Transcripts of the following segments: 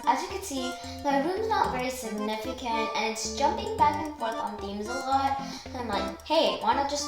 as you can see, my room's not very significant and it's jumping back and forth on themes a lot. And I'm like, hey, why not just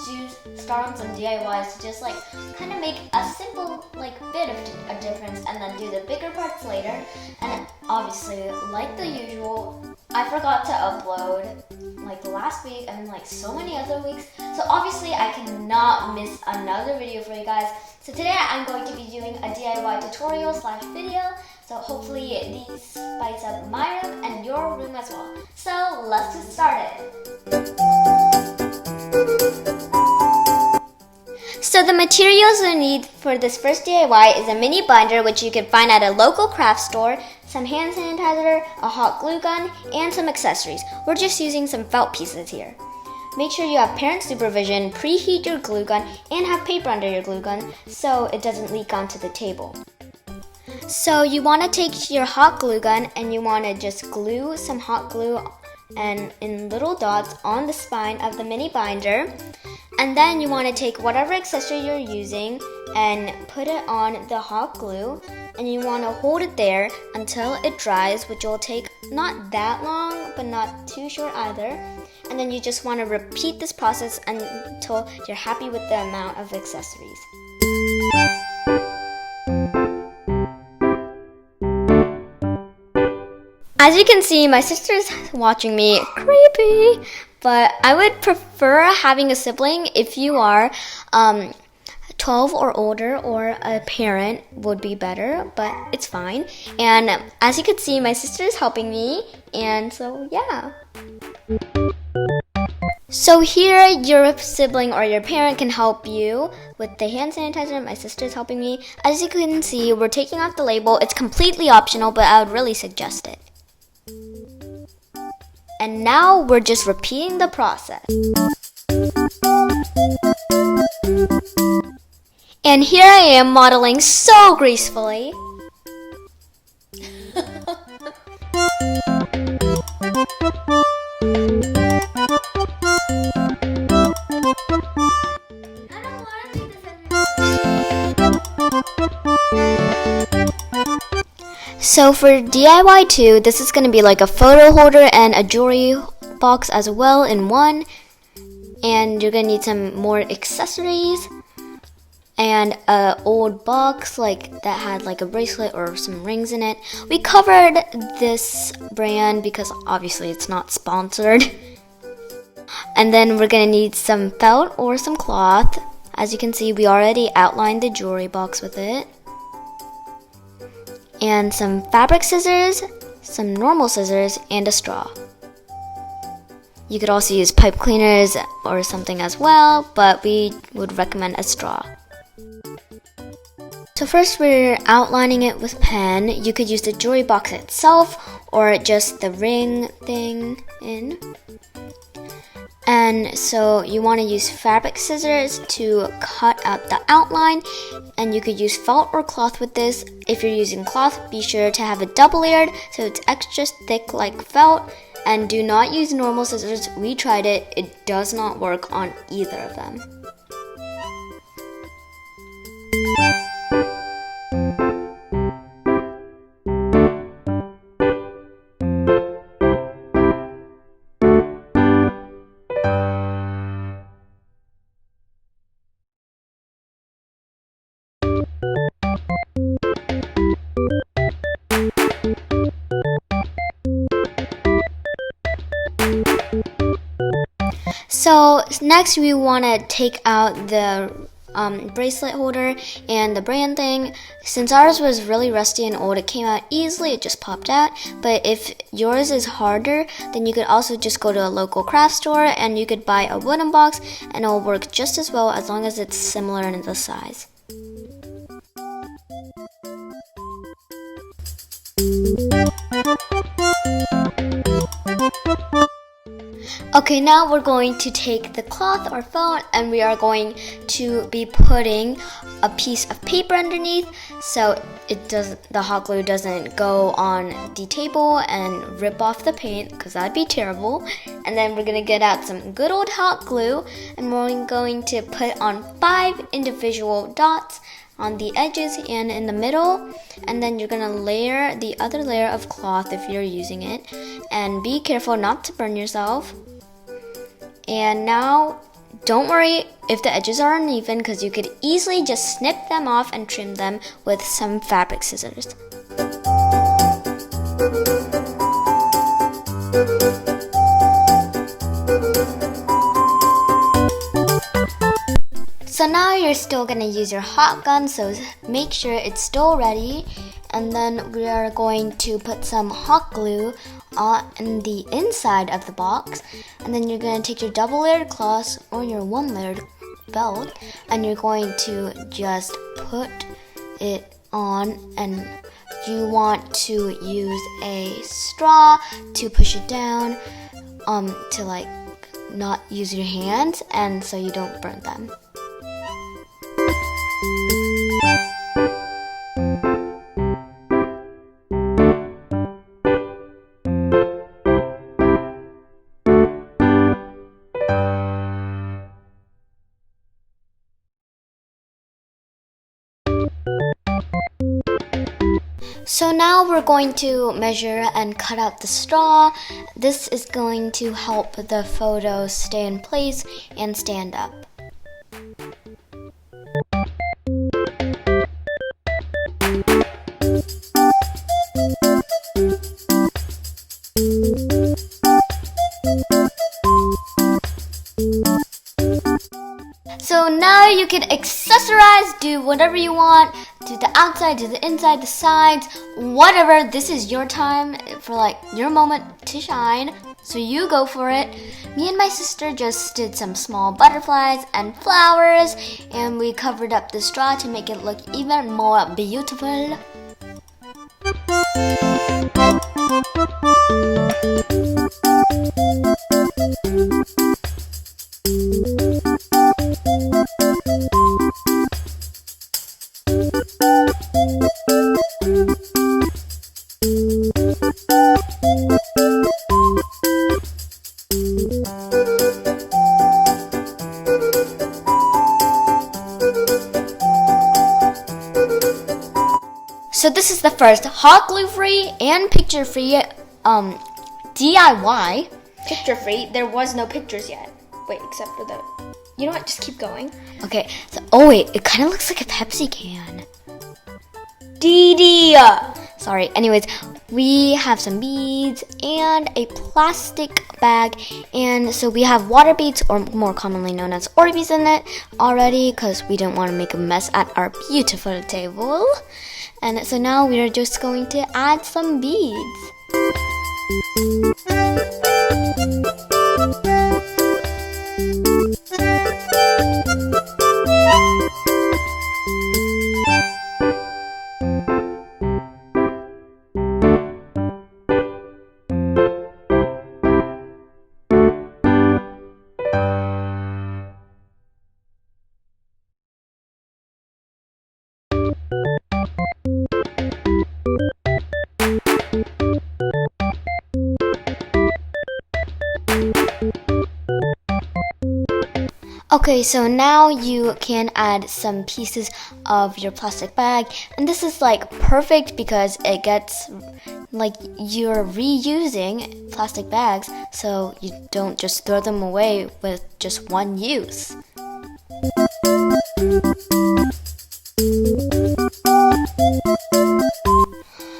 start on some DIYs to just like kind of make a simple like bit of a difference and then do the bigger parts later. And obviously, like the usual, I forgot to upload like last week and like so many other weeks. So obviously I cannot miss another video for you guys. So today I'm going to be doing a DIY tutorial / video. So hopefully these spice up my room and your room as well. So let's get started. So the materials you need for this first DIY is a mini binder, which you can find at a local craft store, some hand sanitizer, a hot glue gun, and some accessories. We're just using some felt pieces here. Make sure you have parent supervision, preheat your glue gun, and have paper under your glue gun so it doesn't leak onto the table. So you want to take your hot glue gun and you want to just glue some hot glue and in little dots on the spine of the mini binder. And then you want to take whatever accessory you're using and put it on the hot glue, and you want to hold it there until it dries, which will take not that long but not too short either. And then you just want to repeat this process until you're happy with the amount of accessories. As you can see, my sister's watching me. Creepy! But I would prefer having a sibling if you are 12 or older, or a parent would be better, but it's fine. And as you can see, my sister is helping me, and so yeah. So here, your sibling or your parent can help you with the hand sanitizer. My sister is helping me. As you can see, we're taking off the label. It's completely optional, but I would really suggest it. And now we're just repeating the process. And here I am modeling so gracefully. So for DIY 2, this is going to be like a photo holder and a jewelry box as well in one. And you're going to need some more accessories and an old box like that had like a bracelet or some rings in it. We covered this brand because obviously it's not sponsored. And then we're going to need some felt or some cloth. As you can see, we already outlined the jewelry box with it. And some fabric scissors, some normal scissors, and a straw. You could also use pipe cleaners or something as well, but we would recommend a straw. So first we're outlining it with pen. You could use the jewelry box itself or just the ring thing in. And so you want to use fabric scissors to cut out the outline, and you could use felt or cloth with this. If you're using cloth, be sure to have it double layered so it's extra thick like felt, and do not use normal scissors. We tried it, it does not work on either of them. So next we want to take out the bracelet holder and the brand thing. Since ours was really rusty and old, it came out easily, it just popped out. But if yours is harder, then you could also just go to a local craft store and you could buy a wooden box and it'll work just as well as long as it's similar in the size. Okay, now we're going to take the cloth or felt and we are going to be putting a piece of paper underneath so the hot glue doesn't go on the table and rip off the paint, because that'd be terrible. And then we're going to get out some good old hot glue and we're going to put on 5 individual dots on the edges and in the middle, and then you're gonna layer the other layer of cloth if you're using it, and be careful not to burn yourself. And now don't worry if the edges are uneven, because you could easily just snip them off and trim them with some fabric scissors. So now you're still gonna use your hot gun, so make sure it's still ready. And then we are going to put some hot glue on the inside of the box. And then you're gonna take your double layered cloth or your one layered belt, and you're going to just put it on, and you want to use a straw to push it down, to like not use your hands, and so you don't burn them. So now we're going to measure and cut out the straw. This is going to help the photo stay in place and stand up. So now you can accessorize, do whatever you want, do the outside, do the inside, the sides, whatever. This is your time for like your moment to shine, so you go for it. Me and my sister just did some small butterflies and flowers, and we covered up the straw to make it look even more beautiful. So this is the first hot glue free and picture free DIY. Picture free? There was no pictures yet. Wait, except for the... You know what? Just keep going. Okay, so, oh wait, it kind of looks like a Pepsi can. Dee. Sorry, anyways, we have some beads and a plastic bag, and so we have water beads, or more commonly known as Orbeez, in it already, because we didn't want to make a mess at our beautiful table. And so now we are just going to add some beads. Okay, so now you can add some pieces of your plastic bag, and this is like perfect because it gets like you're reusing plastic bags, so you don't just throw them away with just one use.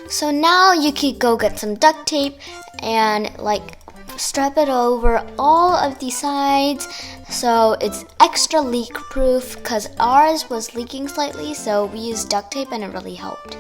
So now you could go get some duct tape and like strap it over all of the sides so it's extra leak proof, because ours was leaking slightly, so we used duct tape and it really helped.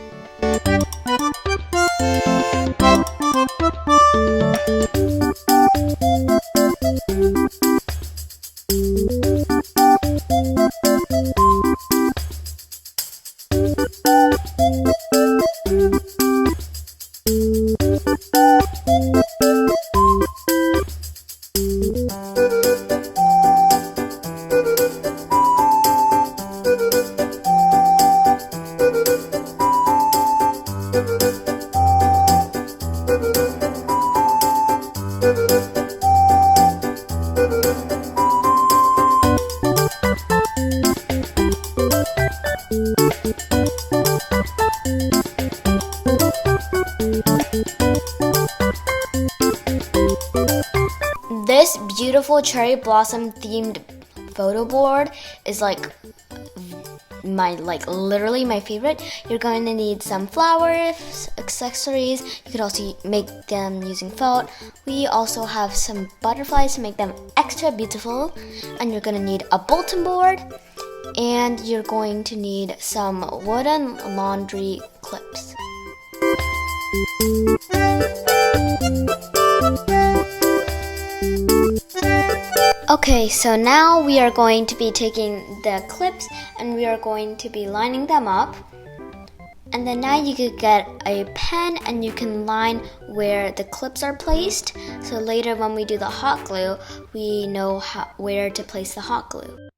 beautiful cherry blossom themed photo board is like literally my favorite. You're going to need some flowers, accessories. You could also make them using felt. We also have some butterflies to make them extra beautiful. And you're going to need a bulletin board, and you're going to need some wooden laundry clips. Okay, so now we are going to be taking the clips and we are going to be lining them up. And then now you could get a pen and you can line where the clips are placed. So later when we do the hot glue, we know where to place the hot glue.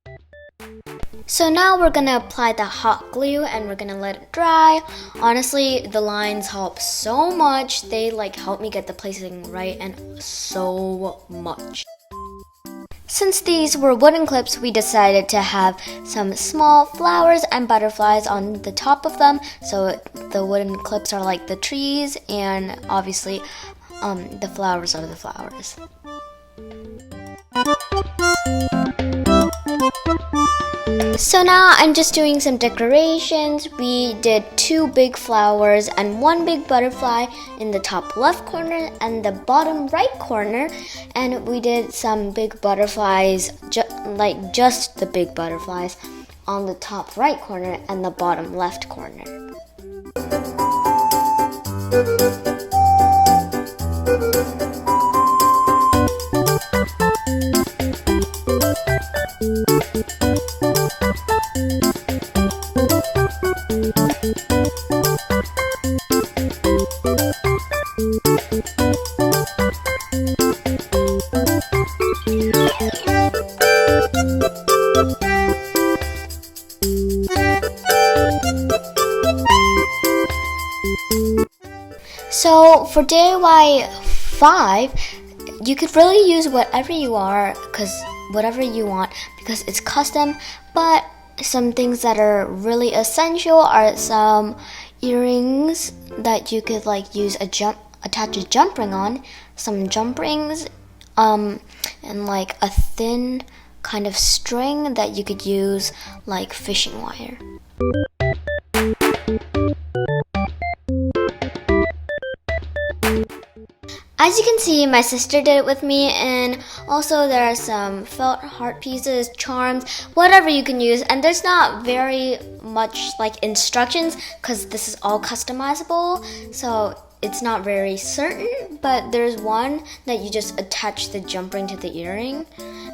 So now we're gonna apply the hot glue and we're gonna let it dry. Honestly, the lines help so much. They help me get the placing right and so much. Since these were wooden clips, we decided to have some small flowers and butterflies on the top of them. So the wooden clips are like the trees, and obviously the flowers are the flowers. So now I'm just doing some decorations. We did 2 big flowers and 1 big butterfly in the top left corner and the bottom right corner. And we did some big butterflies, just the big butterflies on the top right corner and the bottom left corner. So for DIY 5, you could really use whatever you want because it's custom, but some things that are really essential are some earrings that you could attach a jump ring on, some jump rings, and a thin kind of string that you could use like fishing wire. As you can see, my sister did it with me, and also there are some felt heart pieces, charms, whatever you can use. And there's not very much instructions because this is all customizable, so it's not very certain, but there's one that you just attach the jump ring to the earring.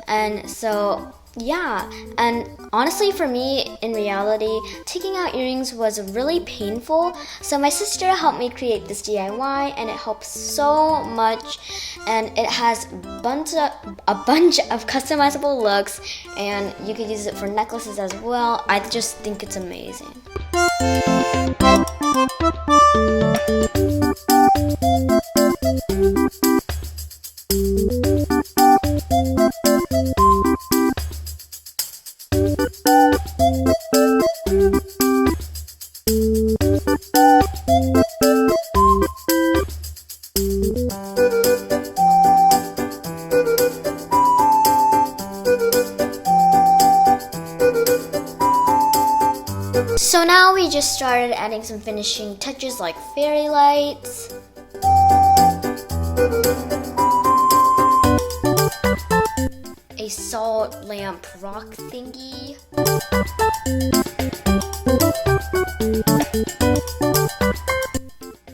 And so yeah, and honestly for me, in reality, taking out earrings was really painful. So my sister helped me create this DIY, and it helps so much. And it has a bunch of customizable looks, and you could use it for necklaces as well. I just think it's amazing. So now we just started adding some finishing touches like fairy lights. A salt lamp rock thingy.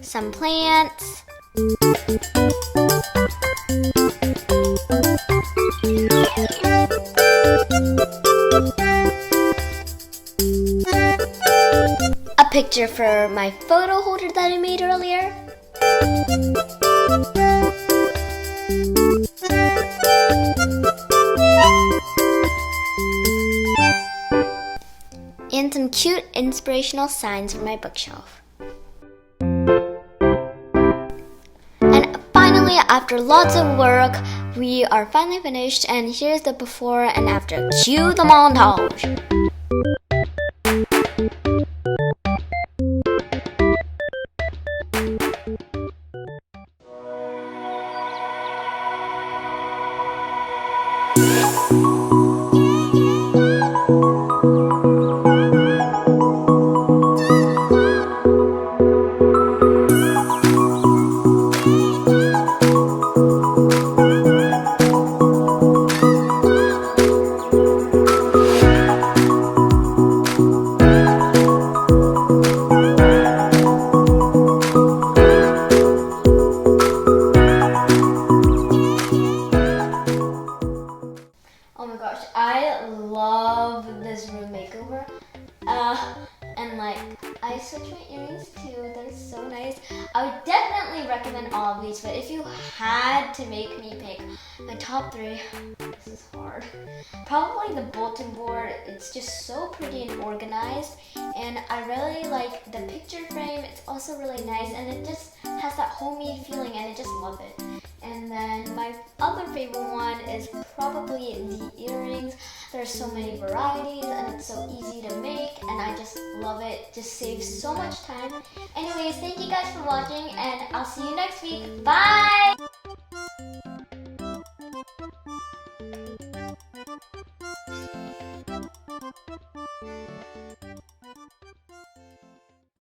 Some plants. A picture for my photo holder that I made earlier. And some cute inspirational signs for my bookshelf. And finally, after lots of work, we are finally finished, and here's the before and after. Cue the montage. Oh my gosh, I love this room makeover. And like, I switched my earrings too. They're so nice. I would definitely recommend all of these, but if you had to make me pick my top 3, this is hard. Probably the bulletin board. It's just so pretty and organized, and I really like the picture frame. It's also really nice, and it just has that homey feeling, and I just love it. And then my other favorite one is probably the earrings. There's so many varieties and it's so easy to make, and I just love it. Just saves so much time. Anyways, thank you guys for watching, and I'll see you next week. Bye!